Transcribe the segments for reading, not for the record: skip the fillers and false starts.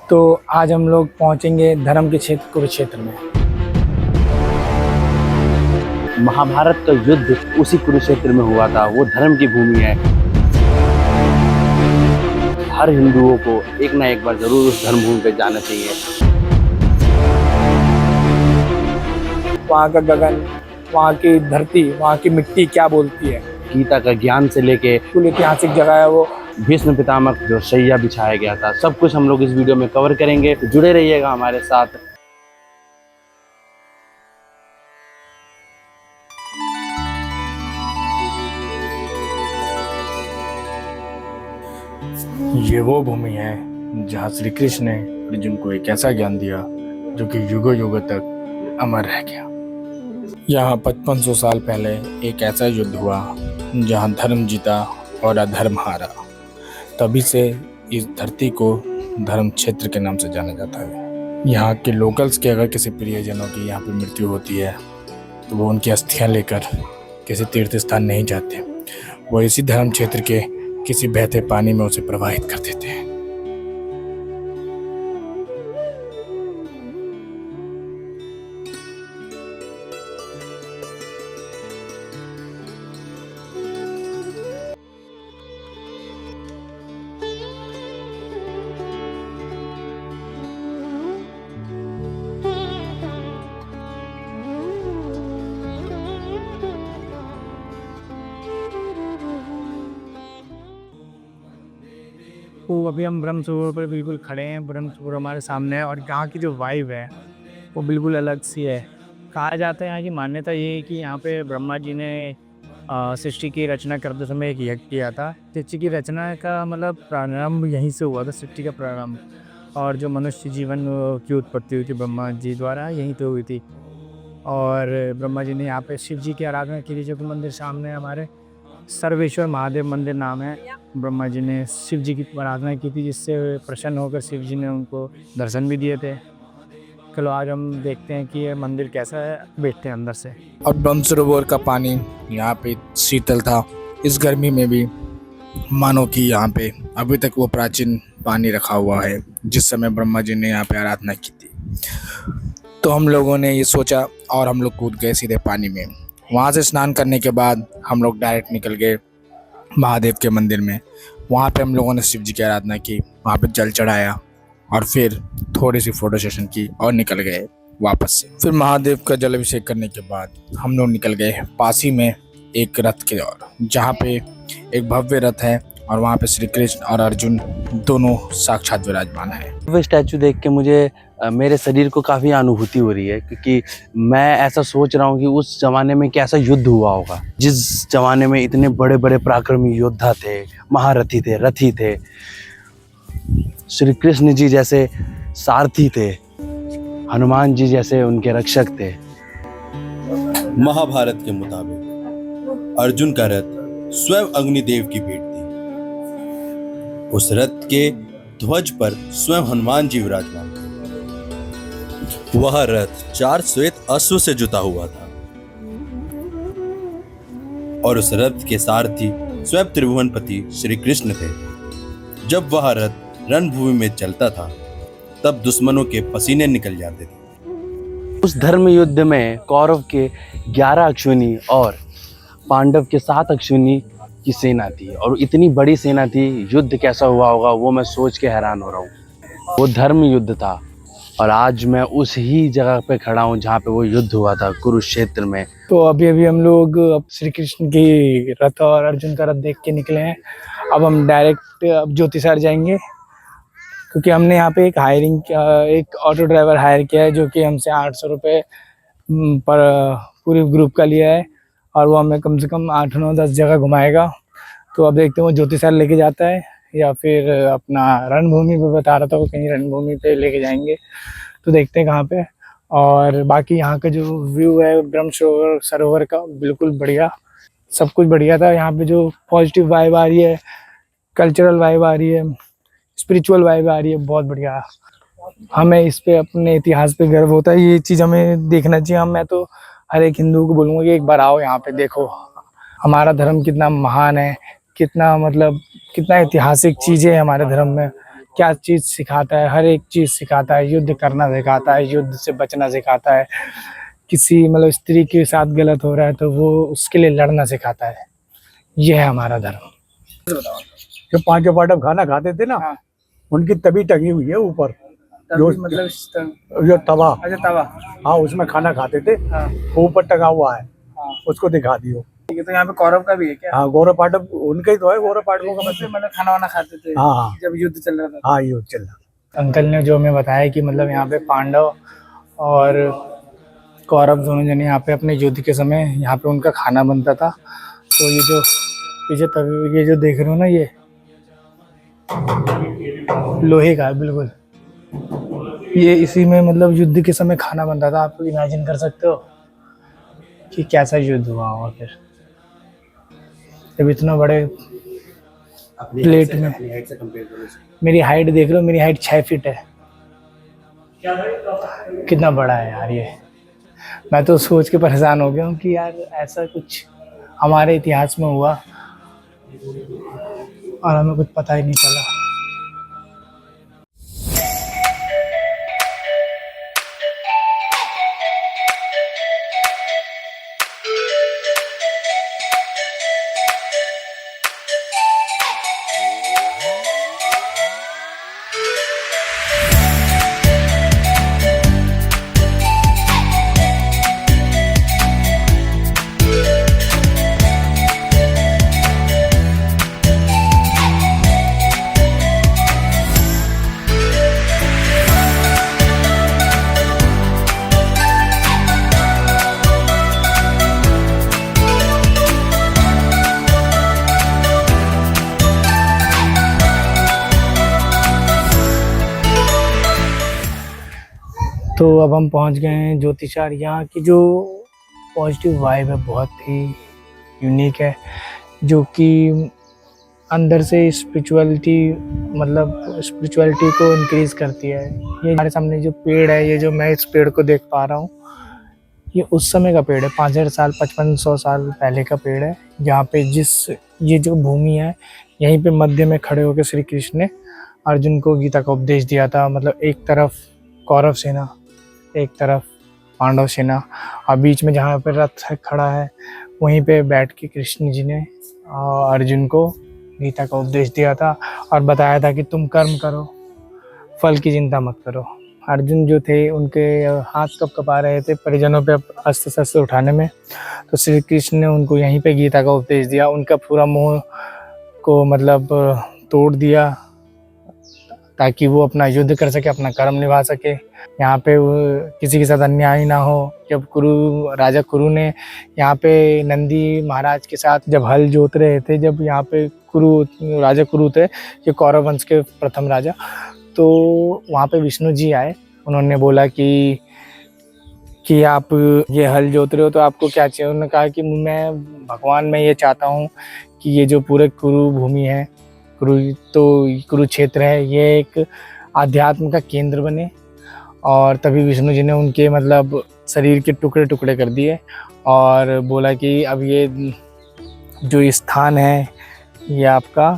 तो आज हम लोग पहुंचेंगे धर्म के क्षेत्र कुरुक्षेत्र में। महाभारत का युद्ध उसी कुरुक्षेत्र में हुआ था। वो धर्म की भूमि है। हर हिंदुओं को एक ना एक बार जरूर उस धर्म भूमि पे जाना चाहिए। वहाँ का गगन, वहाँ की धरती, वहाँ की मिट्टी क्या बोलती है। गीता का ज्ञान से लेके कुल ऐतिहासिक जगह है वो। भीष्म पितामह जो शैया बिछाया गया था, सब कुछ हम लोग इस वीडियो में कवर करेंगे। तो जुड़े रहिएगा हमारे साथ। ये वो भूमि है जहाँ श्री कृष्ण ने अर्जुन को एक ऐसा ज्ञान दिया जो कि युगों युगों तक अमर रह गया। यहाँ 5500 साल पहले एक ऐसा युद्ध हुआ जहाँ धर्म जीता और अधर्म हारा। तभी से इस धरती को धर्म क्षेत्र के नाम से जाना जाता है। यहाँ के लोकल्स के अगर किसी प्रियजनों की यहाँ पे मृत्यु होती है तो वो उनकी अस्थियां लेकर किसी तीर्थ स्थान नहीं जाते, वो इसी धर्म क्षेत्र के किसी बहते पानी में उसे प्रवाहित कर देते हैं। तो अभी हम ब्रह्म सरोवर पर बिल्कुल खड़े हैं। ब्रह्म सरोवर हमारे सामने है और यहाँ की जो वाइब है वो बिल्कुल अलग सी है। कहा जाता है, यहाँ की मान्यता ये है कि यहाँ पे ब्रह्मा जी ने सृष्टि की रचना करते समय एक यज्ञ किया था। सृष्टि की रचना का मतलब प्रारंभ यहीं से हुआ था, सृष्टि का प्रारंभ। और जो मनुष्य जीवन की उत्पत्ति हुई थी ब्रह्मा जी द्वारा यहीं पे हुई थी। और ब्रह्मा जी ने यहाँ पे शिव जी की आराधना की थी, जो कि मंदिर सामने हमारे सर्वेश्वर महादेव मंदिर नाम है। ब्रह्मा जी ने शिव जी की आराधना की थी, जिससे प्रसन्न होकर शिव जी ने उनको दर्शन भी दिए थे। चलो आज हम देखते हैं कि ये मंदिर कैसा है, बैठते हैं अंदर से। और ब्रह्म सरोवर का पानी यहाँ पे शीतल था। इस गर्मी में भी मानो कि यहाँ पे अभी तक वो प्राचीन पानी रखा हुआ है जिस समय ब्रह्मा जी ने यहाँ पे आराधना की थी। तो हम लोगों ने ये सोचा और हम लोग कूद गए सीधे पानी में। वहाँ से स्नान करने के बाद हम लोग डायरेक्ट निकल गए महादेव के मंदिर में। वहाँ पे हम लोगों ने शिव जी की आराधना की, वहाँ पे जल चढ़ाया और फिर थोड़ी सी फोटो सेशन की और निकल गए वापस से। फिर महादेव का जल अभिषेक करने के बाद हम लोग निकल गए पास ही में एक रथ की ओर, जहाँ पे एक भव्य रथ है और वहाँ पे श्री कृष्ण और अर्जुन दोनों साक्षात विराजमान है। वो स्टैचू देख के मुझे मेरे शरीर को काफ़ी अनुभूति हो रही है, क्योंकि मैं ऐसा सोच रहा हूँ कि उस जमाने में कैसा युद्ध हुआ होगा, जिस जमाने में इतने बड़े बड़े पराक्रमी योद्धा थे, महारथी थे, रथी थे, श्री कृष्ण जी जैसे सारथी थे, हनुमान जी जैसे उनके रक्षक थे। महाभारत के मुताबिक अर्जुन का रथ स्वयं अग्निदेव की भेंट थी। उस रथ के ध्वज पर स्वयं हनुमान जी विराजमान थे। वह रथ 4 श्वेत अश्व से जुता हुआ था और उस रथ के सारथी स्वयं त्रिभुवनपति श्री कृष्ण थे। जब वह रथ रणभूमि में चलता था तब दुश्मनों के पसीने निकल जाते थे। उस धर्म युद्ध में कौरव के 11 अश्विनी और पांडव के 7 अश्विनी की सेना थी, और इतनी बड़ी सेना थी। युद्ध कैसा हुआ होगा वो मैं सोच के हैरान हो रहा हूँ। वो धर्म युद्ध था और आज मैं उस ही जगह पे खड़ा हूँ जहाँ पे वो युद्ध हुआ था, कुरुक्षेत्र में। तो अभी हम लोग श्री कृष्ण की रथ और अर्जुन का रथ देख के निकले हैं। अब हम डायरेक्ट ज्योतिसर जाएंगे, क्योंकि हमने यहाँ पे एक ऑटो ड्राइवर हायर किया है, जो कि हमसे 800 रुपये पर पूरे ग्रुप का लिया है और वो हमें कम से कम 8, 9, 10 जगह घुमाएगा। तो अब देखते हैं वो ज्योतिसर लेके जाता है या फिर अपना रणभूमि पे बता रहा था, वो कहीं रणभूमि पे लेके जाएंगे। तो देखते हैं कहाँ पे। और बाकी यहाँ का जो व्यू है ब्रह्म सरोवर का, बिल्कुल बढ़िया, सब कुछ बढ़िया था। यहाँ पे जो पॉजिटिव वाइब आ रही है, कल्चरल वाइब आ रही है, स्पिरिचुअल वाइब आ रही है, बहुत बढ़िया। हमें इस पे अपने इतिहास पे गर्व होता है, ये चीज़ हमें देखना चाहिए। मैं तो हर एक हिंदू को बोलूँगा कि एक बार आओ यहाँ पे, देखो हमारा धर्म कितना महान है, कितना मतलब कितना ऐतिहासिक चीज़ें हैं हमारे धर्म में, क्या चीज़ सिखाता है, हर एक चीज़ सिखाता है। युद्ध करना सिखाता है, युद्ध से बचना सिखाता है। किसी मतलब स्त्री के साथ गलत हो रहा है तो वो उसके लिए लड़ना सिखाता है। यह है हमारा धर्म। जो पांचों पांडव खाना खाते थे ना, हाँ। उनकी तभी टंगी हुई है ऊपर, तभी मतलब जो तवा, अच्छा तवा। हाँ उसमें खाना खाते थे, हाँ वो ऊपर टंगा हुआ है, हाँ। उसको दिखा दियो। ठीक है, तो यहाँ पे कौरव का भी है क्या? हाँ गौरव पांडव उनका ही तो है, गौरव पांडवों का मतलब खाना वाना खाते थे हाँ हाँ जब युद्ध चल रहा था। हाँ ये चल रहा। अंकल ने जो हमें बताया कि मतलब यहाँ पे पांडव और कौरव दोनों जने यहाँ पे अपने युद्ध के समय यहाँ पे उनका खाना बनता था। तो ये जो पीछे तभी ये जो देख रहे हो ना, ये लोहे का है बिल्कुल। ये इसी में मतलब युद्ध के समय खाना बनता था। आप इमेजिन कर सकते हो कि कैसा युद्ध हुआ होगा फिर जब इतना बड़े प्लेट में। मेरी हाइट देख रहे हो, मेरी हाइट 6 फीट है। कितना बड़ा है यार ये। मैं तो सोच के परेशान हो गया हूँ कि यार ऐसा कुछ हमारे इतिहास में हुआ और हमें कुछ पता ही नहीं चला। तो अब हम पहुंच गए हैं ज्योतिषार। यहाँ की जो पॉजिटिव वाइब है बहुत ही यूनिक है, जो कि अंदर से स्पिरिचुअलिटी मतलब स्पिरिचुअलिटी को इंक्रीज करती है। ये हमारे सामने जो पेड़ है, ये जो मैं इस पेड़ को देख पा रहा हूँ, ये उस समय का पेड़ है। 5000 साल 5500 साल पहले का पेड़ है। यहाँ पे ये जो भूमि है, यहीं पे मध्य में खड़े होकर श्री कृष्ण ने अर्जुन को गीता का उपदेश दिया था। मतलब एक तरफ कौरव सेना, एक तरफ पांडव सेना, और बीच में जहाँ पे रथ खड़ा है वहीं पे बैठ के कृष्ण जी ने अर्जुन को गीता का उपदेश दिया था और बताया था कि तुम कर्म करो, फल की चिंता मत करो। अर्जुन जो थे उनके हाथ कब कपा रहे थे परिजनों पे अस्त्र शस्त्र उठाने में, तो श्री कृष्ण ने उनको यहीं पे गीता का उपदेश दिया। उनका पूरा मोह को मतलब तोड़ दिया ताकि वो अपना युद्ध कर सके, अपना कर्म निभा सके। यहाँ पे किसी के साथ अन्याय ना हो। जब राजा कुरु ने यहाँ पे नंदी महाराज के साथ जब हल जोत रहे थे, जब यहाँ पे राजा कुरु थे, ये कौरव वंश के प्रथम राजा, तो वहाँ पे विष्णु जी आए। उन्होंने बोला कि आप ये हल जोत रहे हो तो आपको क्या चाहिए। उन्होंने कहा कि मैं भगवान मैं ये चाहता हूँ कि ये जो पूरे कुरु भूमि है, कुरुक्षेत्र है, ये एक आध्यात्म का केंद्र बने। और तभी विष्णु जी ने उनके मतलब शरीर के टुकड़े टुकड़े कर दिए और बोला कि अब ये जो स्थान है ये आपका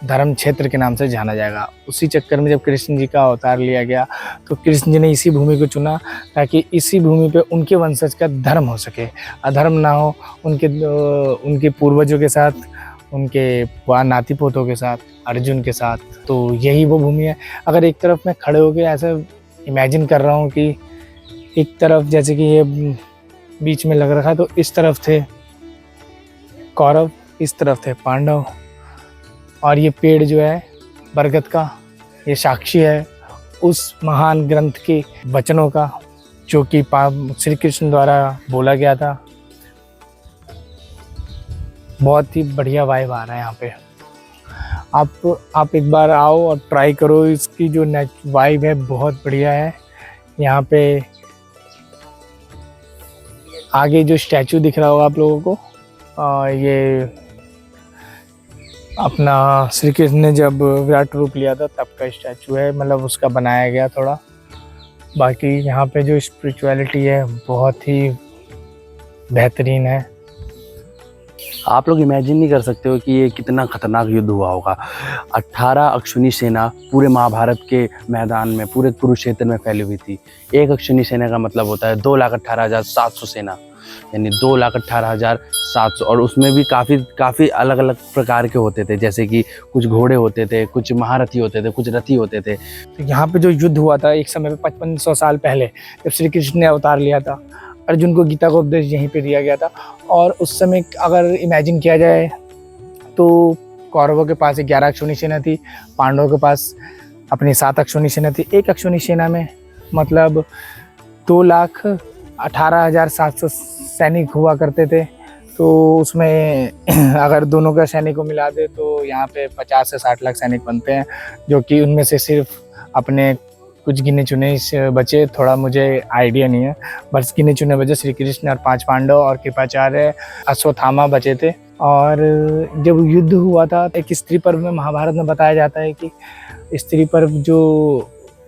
धर्म क्षेत्र के नाम से जाना जाएगा। उसी चक्कर में जब कृष्ण जी का अवतार लिया गया तो कृष्ण जी ने इसी भूमि को चुना ताकि इसी भूमि पे उनके वंशज का धर्म हो सके, अधर्म ना हो। उनके पूर्वजों के साथ, उनके नाती पोतों के साथ, अर्जुन के साथ। तो यही वो भूमि है। अगर एक तरफ मैं खड़े होकर ऐसा इमेजिन कर रहा हूँ कि एक तरफ जैसे कि ये बीच में लग रखा है, तो इस तरफ थे कौरव, इस तरफ थे पांडव, और ये पेड़ जो है बरगद का, ये साक्षी है उस महान ग्रंथ के वचनों का जो कि श्री कृष्ण द्वारा बोला गया था। बहुत ही बढ़िया वाइब आ रहा है यहाँ पे। आप एक बार आओ और ट्राई करो। इसकी जो वाइब है बहुत बढ़िया है। यहाँ पे आगे जो स्टैचू दिख रहा होगा आप लोगों को, ये अपना श्री कृष्ण ने जब विराट रूप लिया था तब का स्टैचू है, मतलब उसका बनाया गया थोड़ा। बाकी यहाँ पे जो स्पिरिचुअलिटी है बहुत ही बेहतरीन है। आप लोग इमेजिन नहीं कर सकते हो कि ये कितना खतरनाक युद्ध हुआ होगा। 18 अक्षौणी सेना पूरे महाभारत के मैदान में, पूरे कुरुक्षेत्र में फैली हुई थी। एक अक्षौणी सेना का मतलब होता है 2,18,700 सेना, यानी 2,18,700। और उसमें भी काफ़ी अलग अलग प्रकार के होते थे, जैसे कि कुछ घोड़े होते थे, कुछ महारथी होते थे, कुछ रथी होते थे। तो यहाँ पे जो युद्ध हुआ था एक समय पे 5500 साल पहले, जब श्री कृष्ण ने अवतार लिया था, अर्जुन को गीता का उपदेश यहीं पे दिया गया था। और उस समय अगर इमेजिन किया जाए तो कौरवों के पास 11 अक्षौणी सेना थी, पांडवों के पास अपनी 7 अक्षौणी सेना थी। एक अक्षौणी सेना में मतलब 2,18,700 सैनिक हुआ करते थे। तो उसमें अगर दोनों का सैनिक को मिला दे तो यहाँ पे 50 से 60 लाख सैनिक बनते हैं, जो कि उनमें से सिर्फ अपने कुछ गिने चुने बचे, थोड़ा मुझे आइडिया नहीं है, बस गिने चुने बचे श्री कृष्ण और 5 पांडव और कृपाचार्य अश्वत्थामा बचे थे। और जब युद्ध हुआ था, एक स्त्री पर्व में महाभारत में बताया जाता है कि स्त्री पर्व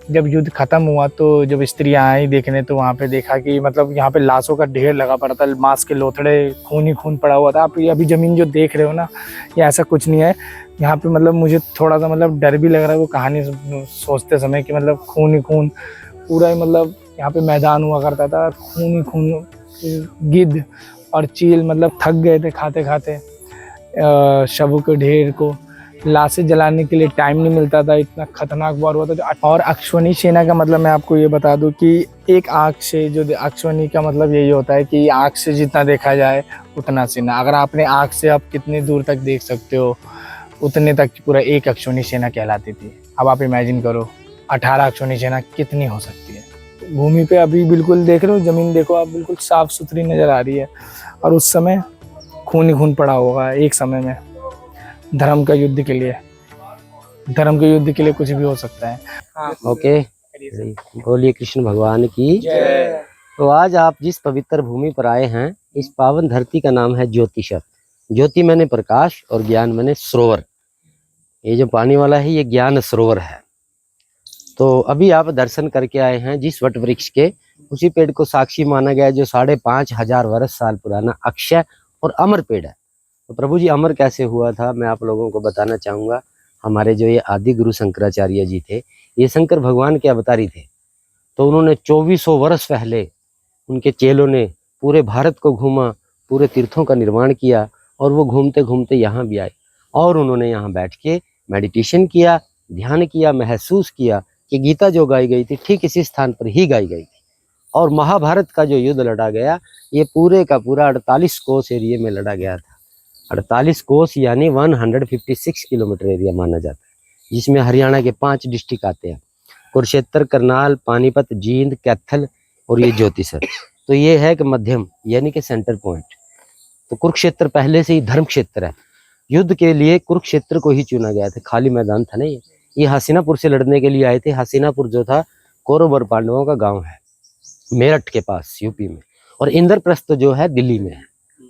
जब युद्ध खत्म हुआ तो जब स्त्रियाँ आई देखने तो वहाँ पे देखा कि मतलब यहाँ पे लाशों का ढेर लगा पड़ा था, मांस के लोथड़े, खून ही खून पड़ा हुआ था। आप ये अभी ज़मीन जो देख रहे हो ना, ये ऐसा कुछ नहीं है। यहाँ पे मतलब मुझे थोड़ा सा मतलब डर भी लग रहा है वो कहानी सोचते समय कि मतलब खून ही खून पूरा ही मतलब यहाँ पे मैदान हुआ करता था, खून ही खून। गिद्ध और चील मतलब थक गए थे खाते खाते शवों के ढेर को। लाशें जलाने के लिए टाइम नहीं मिलता था, इतना खतरनाक वार हुआ था। और अक्षौणी सेना का मतलब मैं आपको ये बता दूं कि एक आँख से, जो अक्षौणी का मतलब यही होता है कि आँख से जितना देखा जाए उतना सेना। अगर आपने आँख से आप कितनी दूर तक देख सकते हो उतने तक पूरा एक अक्षौणी सेना कहलाती थी। अब आप इमेजिन करो 18 अक्षौणी सेना कितनी हो सकती है। भूमि पे अभी बिल्कुल देख रहे हो, ज़मीन देखो आप, बिल्कुल साफ़ सुथरी नज़र आ रही है। और उस समय खून ही खून पड़ा होगा एक समय में। धर्म के युद्ध के लिए कुछ भी हो सकता है। ओके, बोलिए कृष्ण भगवान की जय। तो आज आप जिस पवित्र भूमि पर आए हैं, इस पावन धरती का नाम है ज्योतिषर। ज्योति मैंने प्रकाश और ज्ञान मैंने सरोवर। ये जो पानी वाला है ये ज्ञान सरोवर है। तो अभी आप दर्शन करके आए हैं जिस वट वृक्ष के, उसी पेड़ को साक्षी माना गया जो 5,500 वर्ष साल पुराना अक्षय और अमर पेड़ है। तो प्रभु जी अमर कैसे हुआ था मैं आप लोगों को बताना चाहूँगा। हमारे जो ये आदि गुरु शंकराचार्य जी थे, ये शंकर भगवान के अवतारी थे। तो उन्होंने 2400 वर्ष पहले उनके चेलों ने पूरे भारत को घूमा, पूरे तीर्थों का निर्माण किया और वो घूमते घूमते यहाँ भी आए और उन्होंने यहाँ बैठ के मेडिटेशन किया, ध्यान किया, महसूस किया कि गीता जो गाई गई थी ठीक इसी स्थान पर ही गाई गई थी। और महाभारत का जो युद्ध लड़ा गया ये पूरे का पूरा 48 कोस एरिया में लड़ा गया था। 48 कोस यानी 156 किलोमीटर एरिया माना जाता है, जिसमें हरियाणा के 5 डिस्ट्रिक्ट आते हैं, कुरुक्षेत्र, करनाल, पानीपत, जींद, कैथल और ये ज्योतिषर। तो ये है कि मध्यम यानी कि सेंटर पॉइंट। तो कुरुक्षेत्र पहले से ही धर्म क्षेत्र है। युद्ध के लिए कुरुक्षेत्र को ही चुना गया था, खाली मैदान था नहीं। ये हसीनापुर से लड़ने के लिए आए थे। हसीनापुर जो था कौरव और पांडवों का गांव है, मेरठ के पास यूपी में, और इंद्रप्रस्थ जो है दिल्ली में है।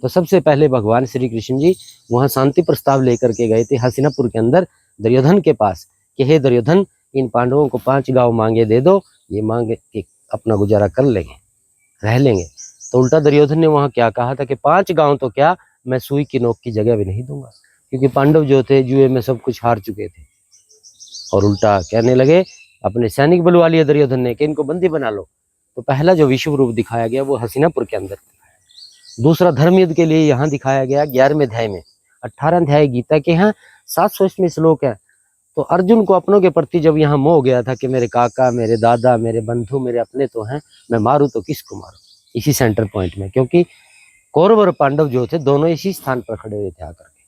तो सबसे पहले भगवान श्री कृष्ण जी वहाँ शांति प्रस्ताव लेकर के गए थे हसीनापुर के अंदर दुर्योधन के पास कि हे दुर्योधन, इन पांडवों को 5 गांव मांगे दे दो, ये मांगे कि अपना गुजारा कर लेंगे, रह लेंगे। तो उल्टा दुर्योधन ने वहाँ क्या कहा था कि 5 गांव तो क्या, मैं सुई की नोक की जगह भी नहीं दूंगा, क्योंकि पांडव जो थे जुए में सब कुछ हार चुके थे। और उल्टा कहने लगे, अपने सैनिक बुलवा लिए दुर्योधन ने कि इनको बंदी बना लो। तो पहला जो विश्व रूप दिखाया गया वो हसीनापुर के अंदर। दूसरा धर्म युद्ध के लिए यहाँ दिखाया गया 11वें अध्याय में। 18 अध्याय गीता के हैं, 700 इसमें श्लोक है। तो अर्जुन को अपनों के प्रति जब यहाँ मोह गया था कि मेरे काका, मेरे दादा, मेरे बंधु, मेरे अपने तो हैं, मैं मारूं तो किसको मारूं, इसी सेंटर पॉइंट में, क्योंकि कौरव और पांडव जो थे दोनों इसी स्थान पर खड़े हुए थे आकर के।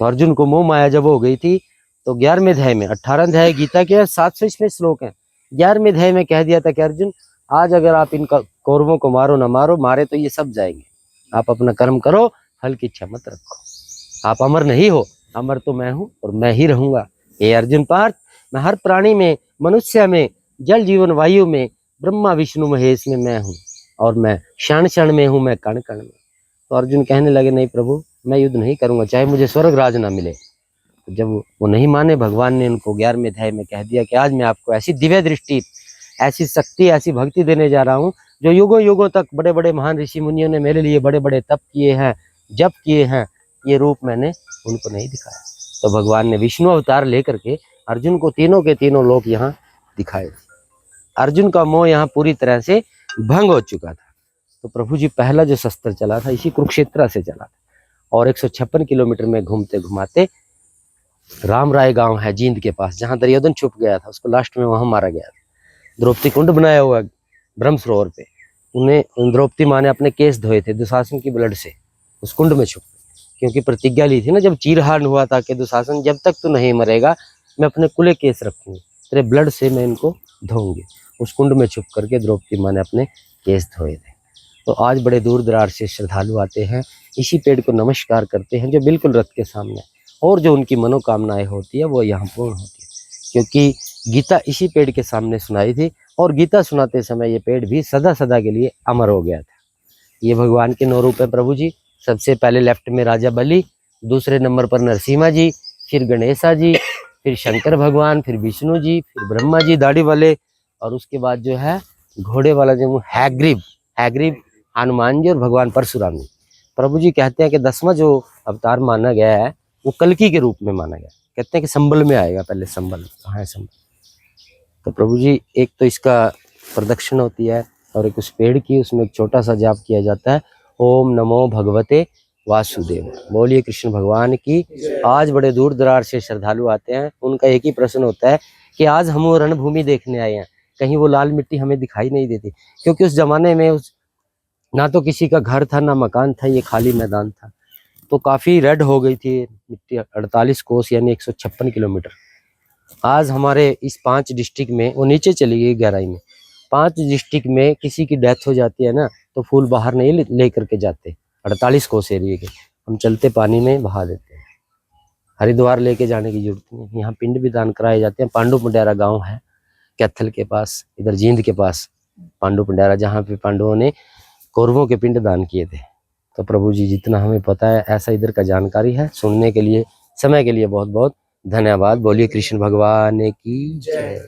तो अर्जुन को मोह माया जब हो गई थी तो 11वें अध्याय में, 18 अध्याय गीता के 700 इसमें श्लोक है, 11वें अध्याय में कह दिया था कि अर्जुन आज अगर आप इन कौरवों को मारो ना मारो, मारे तो ये सब जाएंगे, आप अपना कर्म करो, फल की इच्छा मत रखो, आप अमर नहीं हो, अमर तो मैं हूँ और मैं ही रहूंगा। हे अर्जुन पार्थ, मैं हर प्राणी में, मनुष्य में, जल जीवन वायु में, ब्रह्मा विष्णु महेश में मैं हूँ, और मैं क्षण क्षण में हूँ, मैं कण कण में। तो अर्जुन कहने लगे नहीं प्रभु, मैं युद्ध नहीं करूंगा, चाहे मुझे स्वर्ग राज ना मिले। तो जब वो नहीं माने, भगवान ने उनको 11वें अध्याय में कह दिया कि आज मैं आपको ऐसी दिव्य दृष्टि, ऐसी शक्ति, ऐसी भक्ति देने जा रहा हूँ जो युगों युगों तक बड़े बड़े महान ऋषि मुनियों ने मेरे लिए बड़े बड़े तप किए हैं, जप किए हैं, ये रूप मैंने उनको नहीं दिखाया। तो भगवान ने विष्णु अवतार लेकर के अर्जुन को तीनों के तीनों लोक यहाँ दिखाए। अर्जुन का मोह यहाँ पूरी तरह से भंग हो चुका था। तो प्रभु जी पहला जो शस्त्र चला था इसी कुरुक्षेत्र से चला था, और 156 किलोमीटर में घूमते घुमाते राम राय गांव है जींद के पास, जहाँ दुर्योधन छुप गया था, उसको लास्ट में वहां मारा गया था। द्रौपदी कुंड बनाया हुआ ब्रह्म सरोवर पे, उन्हें द्रौपदी माँ ने अपने केस धोए थे दुशासन की ब्लड से, उस कुंड में छुप, क्योंकि प्रतिज्ञा ली थी ना जब चीरहरण हुआ था कि दुशासन जब तक तू नहीं मरेगा मैं अपने कुले केस रखूंगी, तेरे ब्लड से मैं इनको धोऊंगी। उस कुंड में छुप करके द्रौपदी माँ ने अपने केस धोए थे। तो आज बड़े दूर दराज से श्रद्धालु आते हैं, इसी पेड़ को नमस्कार करते हैं जो बिल्कुल रथ के सामने, और जो उनकी मनोकामनाएं होती है वो यहाँ पूर्ण होती है, क्योंकि गीता इसी पेड़ के सामने सुनाई थी, और गीता सुनाते समय ये पेड़ भी सदा सदा के लिए अमर हो गया था। ये भगवान के 9 रूप है प्रभु जी। सबसे पहले लेफ्ट में राजा बलि, दूसरे नंबर पर नरसिम्हा जी, फिर गणेशा जी, फिर शंकर भगवान, फिर विष्णु जी, फिर ब्रह्मा जी दाढ़ी वाले, और उसके बाद जो है घोड़े वाला जो हैग्रीव हनुमान जी, और भगवान परशुराम जी। प्रभु जी कहते हैं कि 10वां जो अवतार माना गया है वो कल्कि के रूप में माना गया। कहते हैं कि संबल में आएगा, पहले संबल, कहाँ है संबल। तो प्रभु जी एक तो इसका प्रदक्षिण होती है, और एक उस पेड़ की, उसमें एक छोटा सा जाप किया जाता है, ओम नमो भगवते वासुदेव। बोलिए कृष्ण भगवान की। आज बड़े दूर दराज से श्रद्धालु आते हैं, उनका एक ही प्रश्न होता है कि आज हम वो रणभूमि देखने आए हैं, कहीं वो लाल मिट्टी हमें दिखाई नहीं देती, क्योंकि उस जमाने में ना तो किसी का घर था ना मकान था, ये खाली मैदान था। तो काफ़ी रेड हो गई थी मिट्टी, 48 कोस यानी 156 किलोमीटर। आज हमारे इस 5 डिस्ट्रिक्ट में, वो नीचे चली गई गहराई में, 5 डिस्ट्रिक्ट में किसी की डेथ हो जाती है ना तो फूल बाहर नहीं ले करके जाते, 48 कोस एरिए के हम चलते पानी में बहा देते हैं। हरिद्वार लेके जाने की जरूरत नहीं, यहाँ पिंड भी दान कराए जाते हैं। पांडु पंड्यारा गाँव है कैथल के पास, इधर जींद के पास पांडु पंड्यारा, जहाँ पे पांडवों ने कौरवों के पिंड दान किए थे। तो प्रभु जी जितना हमें पता है ऐसा इधर का जानकारी है। सुनने के लिए, समय के लिए बहुत बहुत धन्यवाद। बोलिए कृष्ण भगवान की जय।